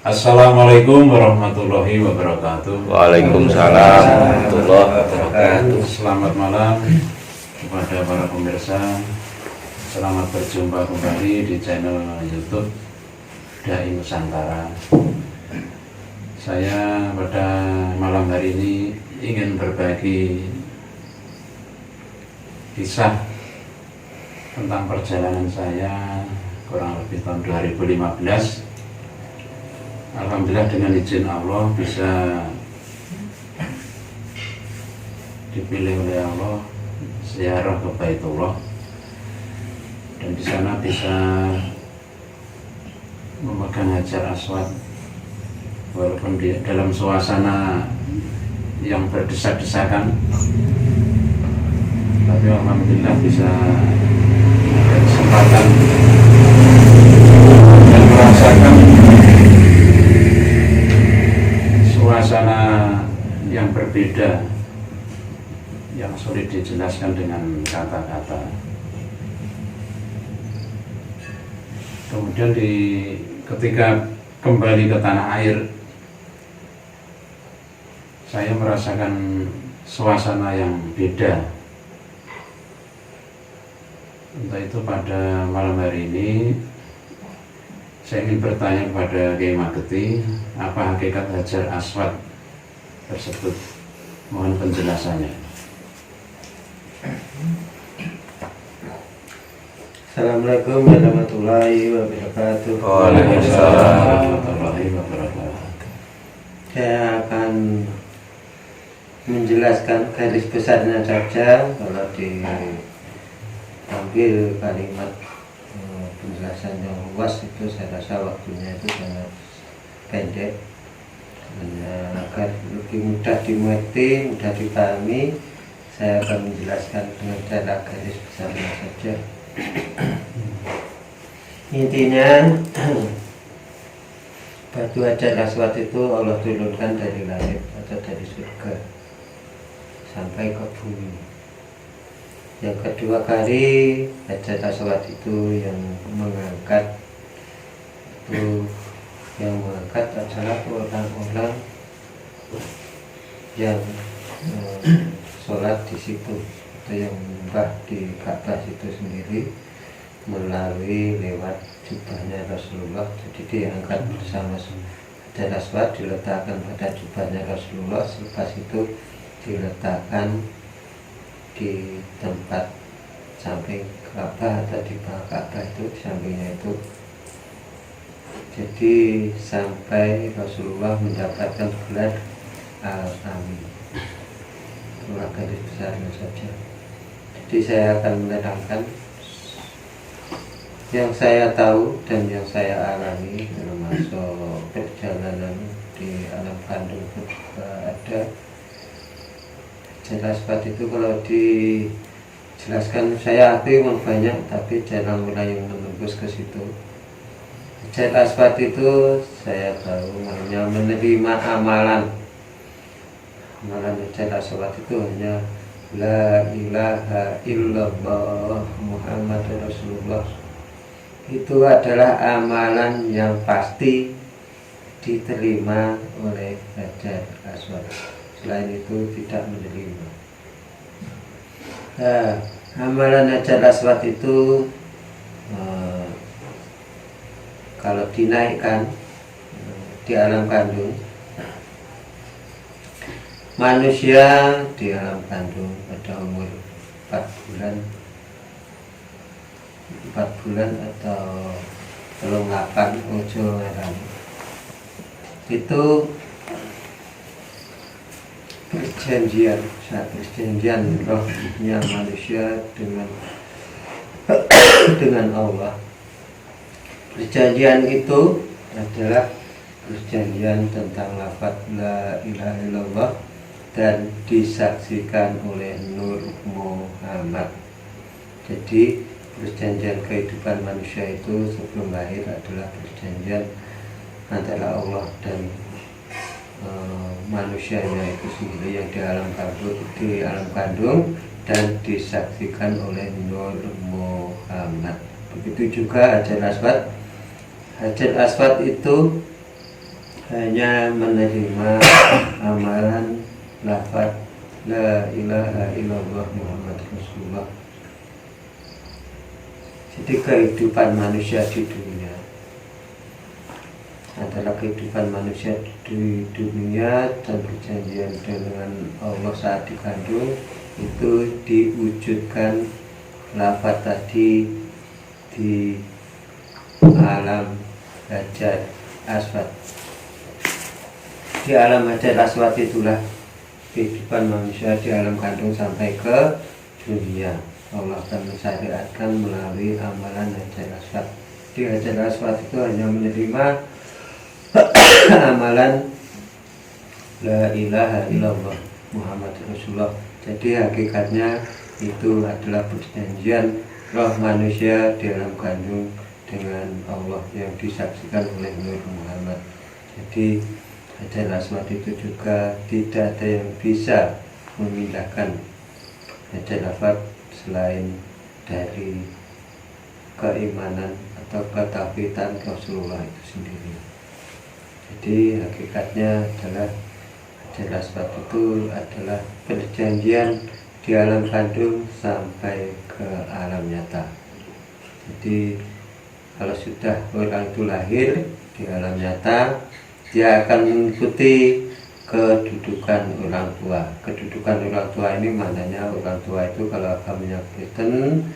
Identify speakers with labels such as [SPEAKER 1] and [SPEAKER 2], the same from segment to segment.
[SPEAKER 1] Assalamualaikum warahmatullahi wabarakatuh.
[SPEAKER 2] Waalaikumsalam warahmatullahi wabarakatuh.
[SPEAKER 1] Selamat malam kepada para pemirsa. Selamat berjumpa kembali di channel YouTube Dai Nusantara. Saya pada malam hari ini ingin berbagi kisah tentang perjalanan saya kurang lebih tahun 2015. Alhamdulillah dengan izin Allah bisa dipilih oleh Allah ziarah ke Baitullah, dan di sana bisa memegang Hajar Aswad walaupun di dalam suasana yang berdesak-desakan, tapi alhamdulillah bisa ada kesempatan dan merasakan suasana yang berbeda yang sulit dijelaskan dengan kata-kata. Kemudian ketika kembali ke tanah air, saya merasakan suasana yang beda. Entah itu pada malam hari ini saya ingin bertanya kepada Kiai Mageti, apa hakikat Hajar Aswad tersebut? Mohon penjelasannya.
[SPEAKER 3] Assalamualaikum warahmatullahi wabarakatuh.
[SPEAKER 2] Waalaikumsalam
[SPEAKER 1] warahmatullahi wabarakatuh.
[SPEAKER 3] Saya akan menjelaskan garis besarnya saja. Kalau diambil kalimat penjelasan yang luas itu saya rasa waktunya itu sangat pendek. Agar lebih mudah dimengerti, mudah dipahami, saya akan menjelaskan dengan cara garis besarnya saja. Intinya batu Hajar Aswad itu Allah turunkan dari langit atau dari surga sampai ke bumi. Yang kedua kali Hajar Aswad itu yang mengangkat adalah orang-orang yang sholat di situ atau yang menyembah di Ka'bah itu sendiri melalui lewat jubahnya Rasulullah. Jadi diangkat bersama Hajar Aswad, diletakkan pada jubahnya Rasulullah, selepas itu diletakkan di tempat samping Ka'bah atau di bawah Ka'bah itu, di sampingnya itu. Jadi sampai Rasulullah mendapatkan gelar Al-Amin. Itulah garis besarnya saja. Jadi saya akan menerangkan yang saya tahu dan yang saya alami, termasuk perjalanan di alam kandung juga ada. Hajar Aswad itu kalau dijelaskan saya akui memang banyak, tapi jarang mulai yang menembus ke situ. Hajar Aswad itu saya tahu hanya menerima amalan. Amalan Hajar Aswad itu hanya La ilaha illallah Muhammad Rasulullah. Itu adalah amalan yang pasti diterima oleh Hajar Aswad. Selain itu tidak menerima. Amalan Hajar Aswad itu kalau dinaikkan di alam kandung, manusia di alam kandung pada umur 4 bulan atau belum 8 ojo ngarani, itu perjanjian rohnya manusia dengan Allah. Perjanjian itu adalah perjanjian tentang lafaz la ilaha illallah dan disaksikan oleh Nur Muhammad. Jadi perjanjian kehidupan manusia itu sebelum lahir adalah perjanjian antara Allah dan manusianya itu sendiri yang di alam kandung dan disaksikan oleh Nur Muhammad. Begitu juga Hajar Aswad. Hajar Aswad itu hanya menerima amalan lafaz la ilaha illallah Muhammad Rasulullah. Jadi kehidupan manusia di dunia adalah kehidupan manusia di dunia dan perjanjian dengan Allah saat dikandung itu diwujudkan lafaz tadi di alam hajar aswad. Di alam hajar aswad itulah kehidupan manusia di alam kandung sampai ke dunia. Allah akan mensyariatkan melalui amalan hajar aswad. Di hajar aswad itu hanya menerima amalan la ilaha illallah Muhammad Rasulullah. Jadi hakikatnya itu adalah perjanjian roh manusia di alam kandung dengan Allah yang disaksikan oleh Nur Muhammad. Jadi hajar aswad itu juga tidak ada yang bisa memindahkan hajar aswad selain dari keimanan atau ketauhidan Rasulullah itu sendiri. Jadi hakikatnya adalah hajar aswad itu adalah perjanjian di alam kandung sampai ke alam nyata. Jadi kalau sudah orang itu lahir di alam nyata, dia akan mengikuti kedudukan orang tua. Kedudukan orang tua ini maknanya orang tua itu kalau agamanya Kristen,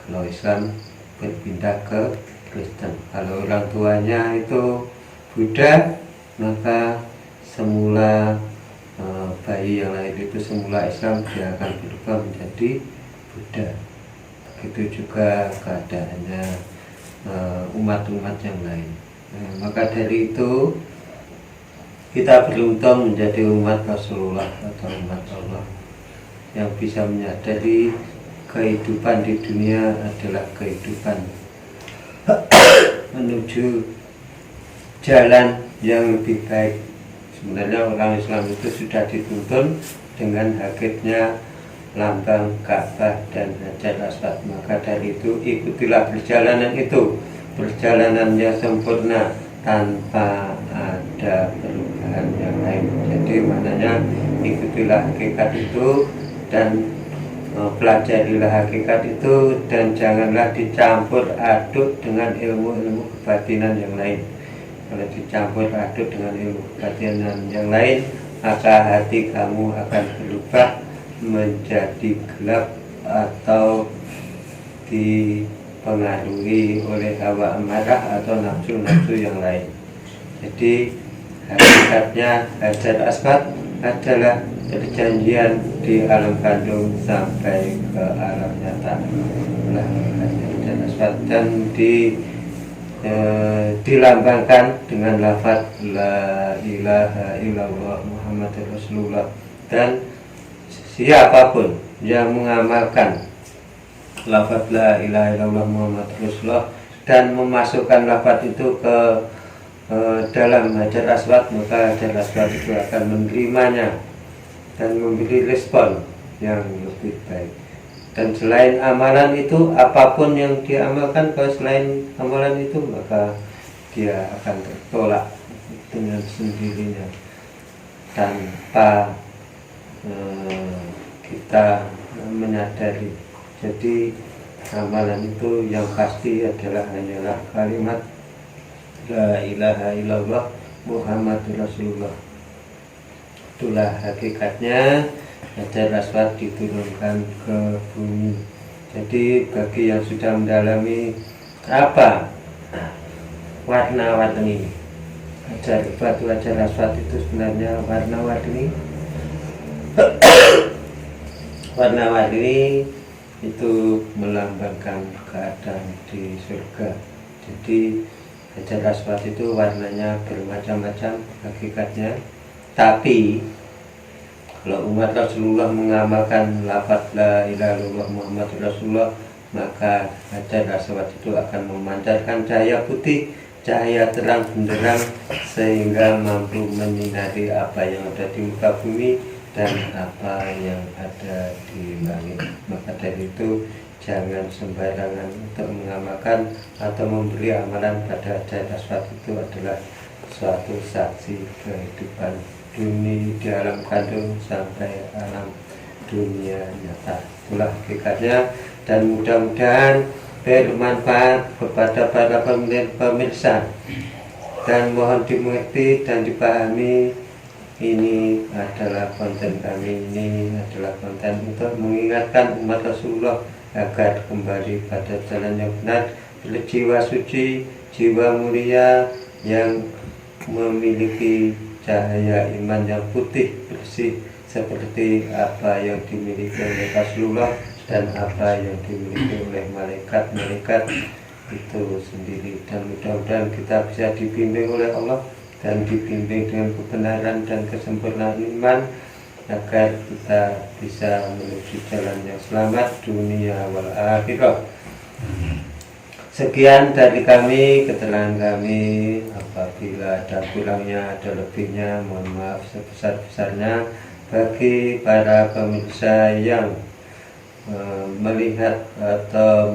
[SPEAKER 3] kalau Islam berpindah ke Kristen. Kalau orang tuanya itu Buddha, maka semula bayi yang lahir itu semula Islam, dia akan berubah menjadi Buddha. Begitu juga keadaannya umat-umat yang lain. Maka dari itu kita beruntung menjadi umat Rasulullah atau umat Allah yang bisa menyadari kehidupan di dunia adalah kehidupan menuju jalan yang lebih baik. Sebenarnya orang Islam itu sudah dituntun dengan hadirnya lambang Ka'bah dan Hajar Aswad. Maka dari itu ikutilah perjalanan itu, perjalanan yang sempurna tanpa ada perubahan yang lain. Jadi maknanya ikutilah hakikat itu dan pelajarilah hakikat itu, dan janganlah dicampur aduk dengan ilmu-ilmu kebatinan yang lain. Kalau dicampur aduk dengan ilmu kebatinan yang lain, maka hati kamu akan berubah menjadi gelap atau dipengaruhi oleh hawa amarah atau nafsu-nafsu yang lain. Jadi hakikatnya hajar aswad adalah perjanjian di alam kandung sampai ke alam nyata. Nah, hajar aswad dan dilambangkan dengan lafaz la ilaha illallah Muhammad Rasulullah. Dan siapapun yang mengamalkan lafaz la ilaha illallah Muhammad Rasulullah dan memasukkan lafaz itu ke dalam hajar aswad, maka hajar aswad itu akan menerimanya dan memberi respon yang lebih baik. Dan selain amalan itu, apapun yang diamalkan kalau selain amalan itu, maka dia akan tertolak dengan sendirinya tanpa kita menyadari. Jadi amalan itu yang pasti adalah hanyalah kalimat la ilaha illallah Muhammad Rasulullah. Itulah hakikatnya hajar aswad diturunkan ke bumi. Jadi bagi yang sudah mendalami apa warna-warni batu hajar aswad itu sebenarnya warna-warni warna-warni itu melambangkan keadaan di surga. Jadi hajar aswad itu warnanya bermacam-macam hakikatnya, tapi kalau umat Rasulullah mengamalkan lafaz la ilaha illallah Muhammad Rasulullah, maka hajar aswad itu akan memancarkan cahaya putih, cahaya terang benderang, sehingga mampu menyinari apa yang ada di muka bumi dan apa yang ada di langit. Maka dari itu jangan sembarangan untuk mengamalkan atau memberi amalan pada hajar aswad. Itu adalah suatu saksi kehidupan dunia di alam kandung sampai alam dunia nyata. Itulah hakikatnya, dan mudah-mudahan bermanfaat kepada para pemirsa, dan mohon dimengerti dan dipahami. Ini adalah konten kami, ini adalah konten untuk mengingatkan umat Rasulullah agar kembali pada jalan yang benar, jiwa suci, jiwa mulia yang memiliki cahaya iman yang putih bersih seperti apa yang dimiliki oleh Rasulullah dan apa yang dimiliki oleh malaikat-malaikat itu sendiri. Dan mudah-mudahan kita bisa dibimbing oleh Allah dan dibimbing dengan kebenaran dan kesempurnaan iman agar kita bisa menuju jalan yang selamat dunia wal akhirah. Sekian dari kami, keterangan kami. Apabila ada kurangnya, ada lebihnya, mohon maaf sebesar-besarnya. Bagi para pemirsa yang melihat atau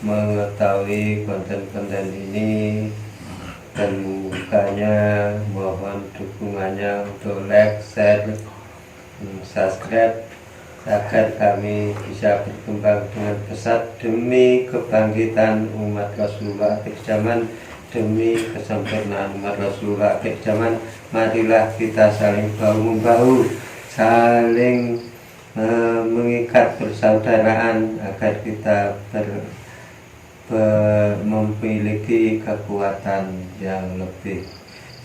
[SPEAKER 3] mengetahui konten-konten ini dan membukanya, mohon dukungannya untuk like, share, subscribe agar kami bisa berkembang dengan pesat demi kebangkitan umat Rasulullah akhir zaman, demi kesempurnaan umat Rasulullah akhir zaman. Marilah kita saling bahu-membahu, saling mengikat persaudaraan agar kita memiliki kekuatan yang lebih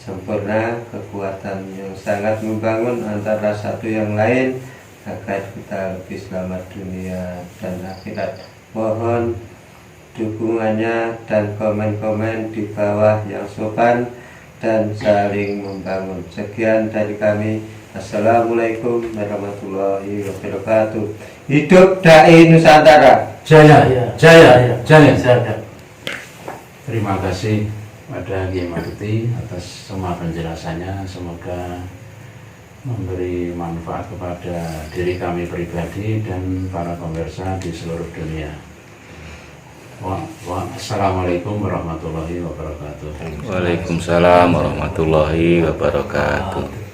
[SPEAKER 3] sempurna, kekuatan yang sangat membangun antara satu yang lain agar kita lebih selamat dunia dan akhirat. Mohon dukungannya dan komen-komen di bawah yang sopan dan saling membangun. Sekian dari kami. Assalamualaikum warahmatullahi wabarakatuh. Hidup Dai Nusantara.
[SPEAKER 1] Jaya, jaya, jaya.
[SPEAKER 4] Jaya.
[SPEAKER 1] Terima kasih pada Kiai Makti atas semua penjelasannya. Semoga memberi manfaat kepada diri kami pribadi dan para pemirsa di seluruh dunia. Assalamualaikum warahmatullahi wabarakatuh.
[SPEAKER 2] Waalaikumsalam warahmatullahi wabarakatuh.